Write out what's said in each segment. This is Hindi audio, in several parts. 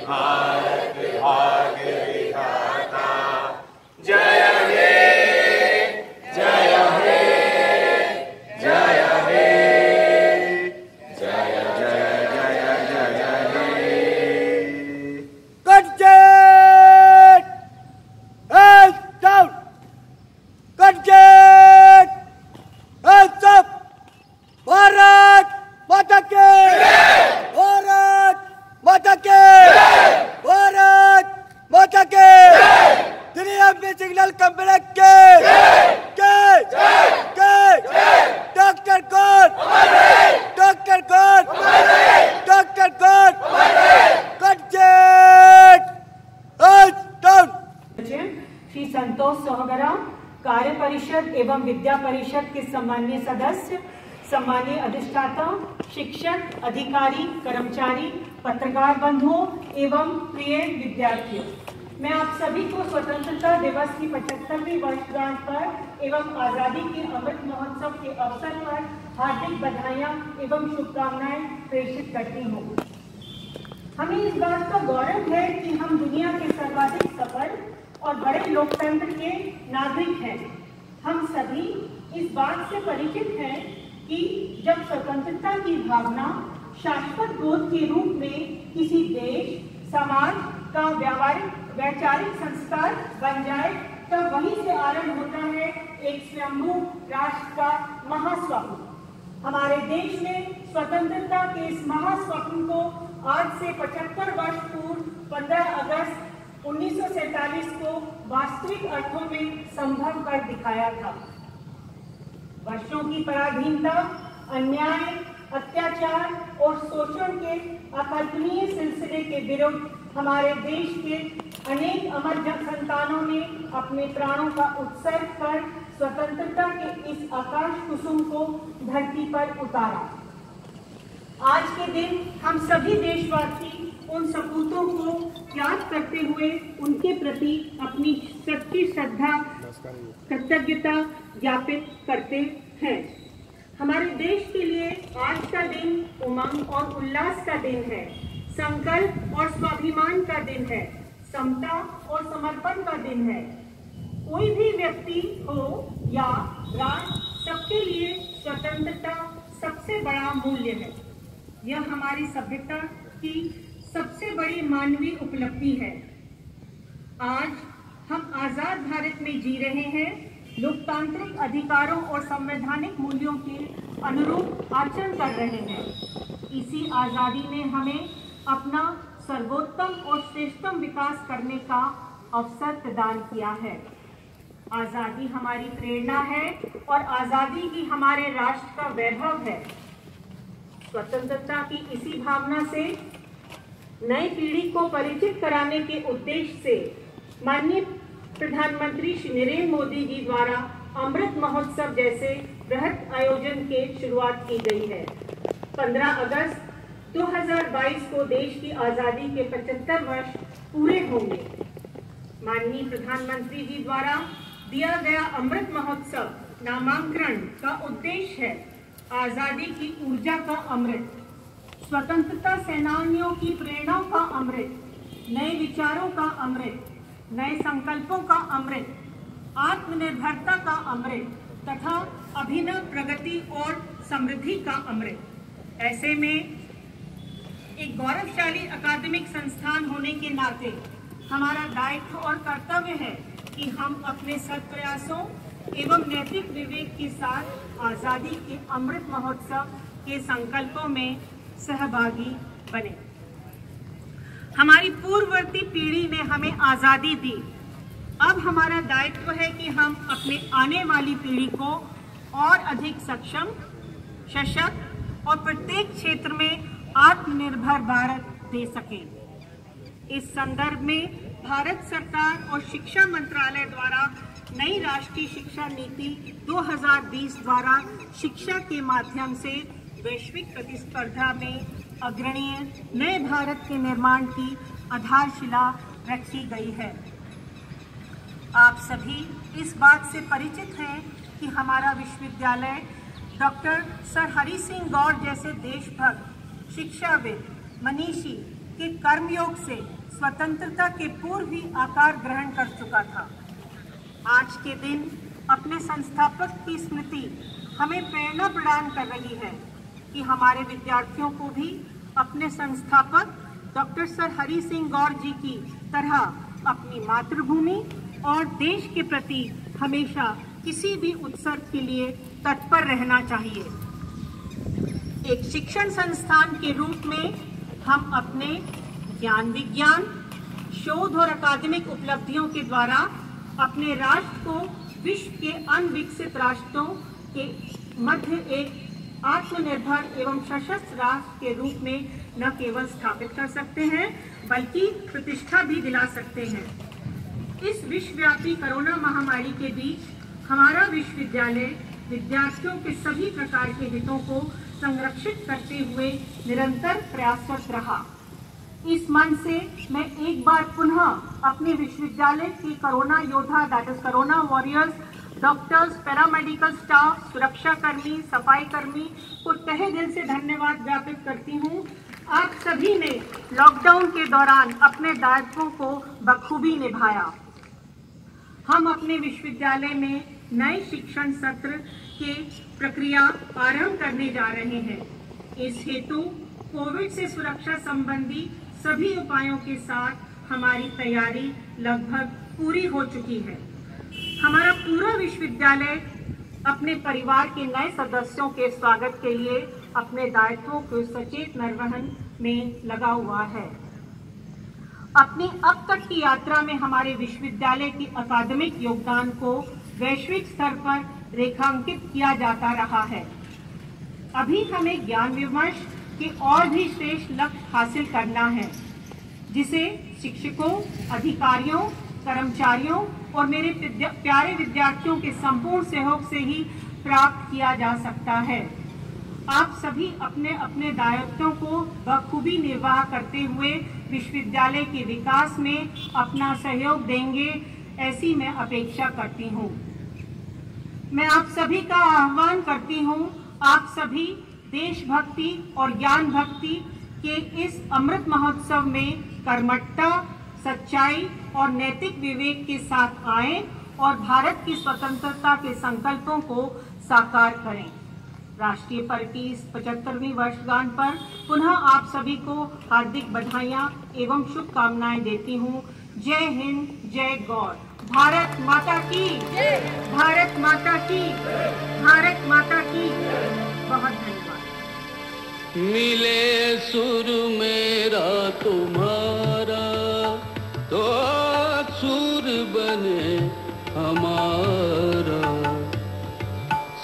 भारत भाग्य विधाता। जय हे, जय हे, जय हे, जय जय जय जय हे। Conject! Hands down! Conject! Hands up! Bharat माता के! भारत माता के! भारत माता के! दुनिया में सिग्नल कंपनी के! डॉक्टर कौन? डॉक्टर कौन? डॉक्टर कौन? कंजक्ट! Hands down! श्री संतोष सोहगरा, कार्य परिषद एवं विद्या परिषद के सम्मानीय सदस्य, सम्मानीय अधिष्ठाता, शिक्षक, अधिकारी, कर्मचारी, पत्रकार बंधुओं एवं प्रिय विद्यार्थियों, मैं आप सभी को स्वतंत्रता दिवस की 75वीं वर्षगांठ पर एवं आजादी के अमृत महोत्सव के अवसर पर हार्दिक बधाइयां एवं शुभकामनाएं प्रेषित करती हूँ। हमें इस बात का गौरव है कि हम दुनिया के सर्वाधिक सफल और बड़े लोकतंत्र के नागरिक हैं। हम सभी इस बात से परिचित हैं कि जब स्वतंत्रता की भावना शाश्वत बोध के रूप में किसी देश, समाज का वैचारिक संस्कार बन जाए, तब वहीं से आरंभ होता है एक स्वयंभू राष्ट्र का महास्वप्न। हमारे देश में स्वतंत्रता के इस महास्वप्न को आज से 75 वर्ष पूर्व 15 अगस्त 1947 को वास्तविक अर्थों में संभव कर दिखाया था। वर्षों की पराधीनता, अन्याय, अत्याचार और शोषण के अकल्पनीय सिलसिले के विरुद्ध हमारे देश के अनेक अमर संतानों ने अपने प्राणों का उत्सर्ग कर स्वतंत्रता के इस आकाश कुसुम को धरती पर उतारा। आज के दिन हम सभी देशवासी उन सपूतों को याद करते हुए उनके प्रति अपनी सच्ची श्रद्धा, कृतज्ञता ज्ञापित करते हैं। हमारे देश के लिए आज का दिन उमंग और उल्लास का दिन है, संकल्प और स्वाभिमान का दिन है, समता और समर्पण का दिन है। कोई भी व्यक्ति हो या राष्ट्र, सबके लिए स्वतंत्रता सबसे बड़ा मूल्य है। यह हमारी सभ्यता की सबसे बड़ी मानवीय उपलब्धि है। आज हम आजाद भारत में जी रहे हैं, लोकतांत्रिक अधिकारों और संवैधानिक मूल्यों के अनुरूप आचरण कर रहे हैं। इसी आजादी ने हमें अपना सर्वोत्तम और श्रेष्ठतम विकास करने का अवसर प्रदान किया है। आजादी हमारी प्रेरणा है और आजादी ही हमारे राष्ट्र का वैभव है। स्वतंत्रता की इसी भावना से नई पीढ़ी को परिचित कराने के उद्देश्य से माननीय प्रधानमंत्री श्री नरेंद्र मोदी जी द्वारा अमृत महोत्सव जैसे बृहत आयोजन के शुरुआत की गई है। 15 अगस्त 2022 को देश की आजादी के 75 वर्ष पूरे होंगे। माननीय प्रधानमंत्री जी द्वारा दिया गया अमृत महोत्सव नामांकन का उद्देश्य है आजादी की ऊर्जा का अमृत, स्वतंत्रता सेनानियों की प्रेरणा का अमृत, नए विचारों का अमृत, नए संकल्पों का अमृत, आत्मनिर्भरता का अमृत तथा अभिनव प्रगति और समृद्धि का अमृत। ऐसे में एक गौरवशाली अकादमिक संस्थान होने के नाते हमारा दायित्व और कर्तव्य है कि हम अपने सत्प्रयासों एवं नैतिक विवेक के साथ आजादी के अमृत महोत्सव के संकल्पों में सहभागी बने। हमारी पूर्ववर्ती पीढ़ी ने हमें आजादी दी। अब हमारा दायित्व है कि हम अपने आने वाली पीढ़ी को और अधिक सक्षम, सशक्त और प्रत्येक क्षेत्र में आत्मनिर्भर भारत दे सकें। इस संदर्भ में भारत सरकार और शिक्षा मंत्रालय द्वारा नई राष्ट्रीय शिक्षा नीति 2020 द्वारा शिक्षा के माध्यम से वैश्विक प्रतिस्पर्धा में अग्रणीय नए भारत के निर्माण की आधारशिला रखी गई है। आप सभी इस बात से परिचित हैं कि हमारा विश्वविद्यालय डॉक्टर सर हरि सिंह गौर जैसे देशभक्त, शिक्षाविद, मनीषी, कि कर्मयोग से स्वतंत्रता के पूर्व ही आकार ग्रहण कर चुका था। आज के दिन अपने संस्थापक की स्मृति हमें प्रेरणा प्रदान कर रही है कि हमारे विद्यार्थियों को भी अपने संस्थापक डॉक्टर सर हरि सिंह गौर जी की तरह अपनी मातृभूमि और देश के प्रति हमेशा किसी भी उत्सव के लिए तत्पर रहना चाहिए। एक शिक्षण संस्थान के रूप में हम अपने ज्ञान विज्ञान, शोध और अकादमिक उपलब्धियों के द्वारा अपने राष्ट्र को विश्व के अनविकसित राष्ट्रों के मध्य एक आत्मनिर्भर एवं सशस्त्र राष्ट्र के रूप में न केवल स्थापित कर सकते हैं बल्कि प्रतिष्ठा भी दिला सकते हैं। इस विश्वव्यापी कोरोना महामारी के बीच हमारा विश्वविद्यालय विद्यार्थियों के सभी प्रकार के हितों को संरक्षित करते हुए निरंतर प्रयासरत रहा। इस मन से मैं एक बार पुनः अपने विश्वविद्यालय के कोरोना योद्धा that is corona warriors, doctors, paramedical staff, सुरक्षा कर्मी, सफाई कर्मी को तहे दिल से धन्यवाद ज्ञापित करती हूँ। आप सभी ने लॉकडाउन के दौरान अपने दायित्वों को बखूबी निभाया। हम अपने विश्वविद्यालय में नए शिक्षण सत्र के प्रक्रिया आरंभ करने जा रहे हैं। इस हेतु कोविड से सुरक्षा संबंधी सभी उपायों के साथ हमारी तैयारी लगभग पूरी हो चुकी है। हमारा पूरा विश्वविद्यालय अपने परिवार के नए सदस्यों के स्वागत के लिए अपने दायित्वों के सचेत निर्वहन में लगा हुआ है। अपनी अब तक की यात्रा में हमारे विश्वविद्यालय के अकादमिक योगदान को वैश्विक स्तर पर रेखांकित किया जाता रहा है। अभी हमें ज्ञान विमर्श के और भी श्रेष्ठ लक्ष्य हासिल करना है, जिसे शिक्षकों, अधिकारियों, कर्मचारियों और मेरे प्यारे विद्यार्थियों के संपूर्ण सहयोग से ही प्राप्त किया जा सकता है। आप सभी अपने अपने दायित्वों को बखूबी निर्वाह करते हुए विश्वविद्यालय के विकास में अपना सहयोग देंगे, ऐसी मैं अपेक्षा करती हूँ। मैं आप सभी का आह्वान करती हूँ, आप सभी देशभक्ति और ज्ञान भक्ति के इस अमृत महोत्सव में कर्मठता, सच्चाई और नैतिक विवेक के साथ आएं और भारत की स्वतंत्रता के संकल्पों को साकार करें। राष्ट्रीय पर्व की इस 75वीं वर्षगांठ पर पुनः आप सभी को हार्दिक बधाइयां एवं शुभकामनाएं देती हूं। जय हिंद, जय गौर। भारत माता की, भारत माता की, भारत माता की। बहुत धन्यवाद। मिले सुर मेरा तुम्हारा तो सुर बने हमारा।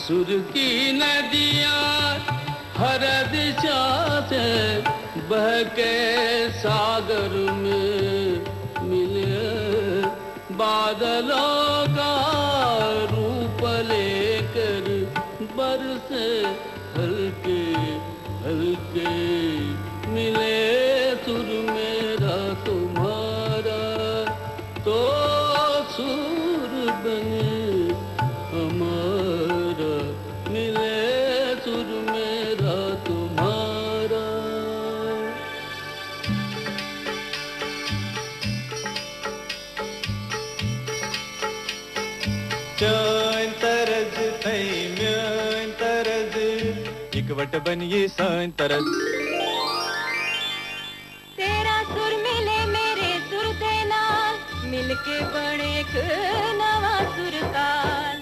सुर की नदियाँ हर दिशा से बह के सागर में मिले। बादलों का रूप लेकर बरसे हल्के हल्के। मिले सुर मेरा तुम्हारा तो सुर बने हमारा। मिले सुर मेरा तुम्हारा। चैन तरज थई म्यान तरज इकवट बनिए सान तरज। तेरा सुर मिले मेरे सुर दे नाल मिलके बने एक नवा सुरताल।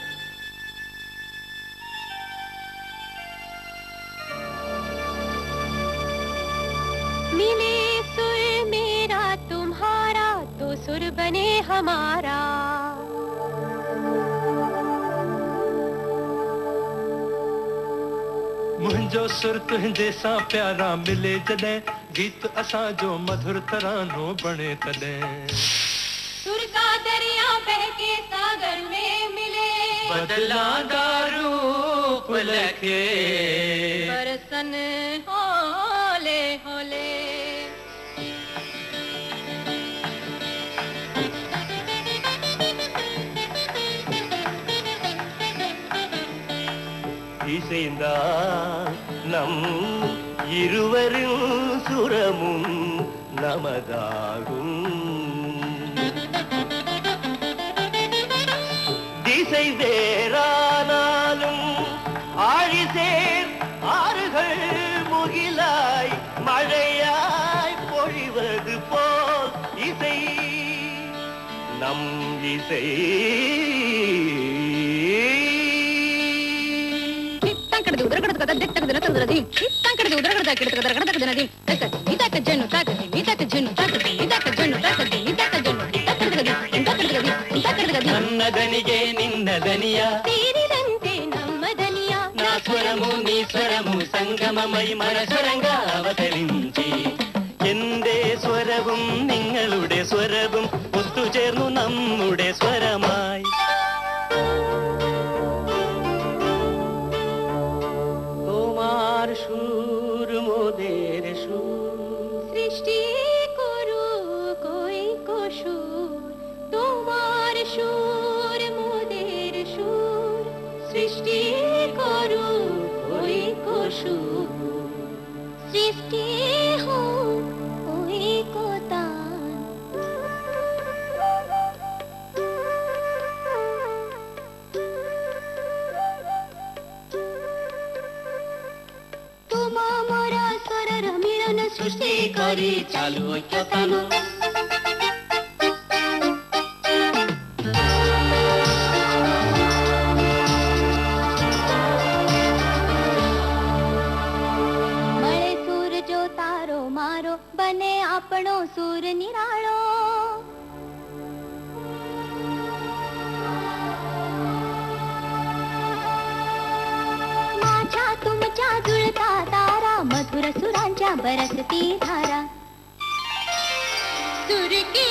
मिले सुर मेरा तुम्हारा तो सुर बने हमारा। मुंहिंजो सुर तुंहिंजे सां प्यारा मिले जॾहिं गीत असां जो मधुर तरानो बणे तॾहिं। सुर का दरिया बहके सागर में मिले बदलांदा रूप लखे बरसन होले होले। இசைந்தான் நம் இருவரின் சுரமும் நமதாகும். திசை வேறானாலும் ஆழிசேர் ஆறுகள் முகிலாய் மழையாய் பொழிவது போல் இசை நம் இசை. నన్నదనిగే నిన్నదనియా తీరిదంతే నమ్మదనియా నా స్వరము నీ స్వరము సంగమమై మన സ്വരంగా അവതరించి എന്റെ സ്വരവും നിങ്ങളുടെ സ്വരവും ഒത്തുചേർന്നു നമ്മുടെ സ്വരമായി. তোমার সুর মোদের সুর সৃষ্টি করু কই কসুর তোমার সুর মোদের সুর সৃষ্টি করু কই কসুর সৃষ্টি হো কই কোতান তোমা মোরা স্বরর মিলন সৃষ্টি করি চালু ঐক্যতান. મળે સૂર જો તારો મારો બને આપણો સૂર નિરાળો. माझ्या तुमच्या जुळता तारा मधुर सुरांच्या बरसती धारा. सुर की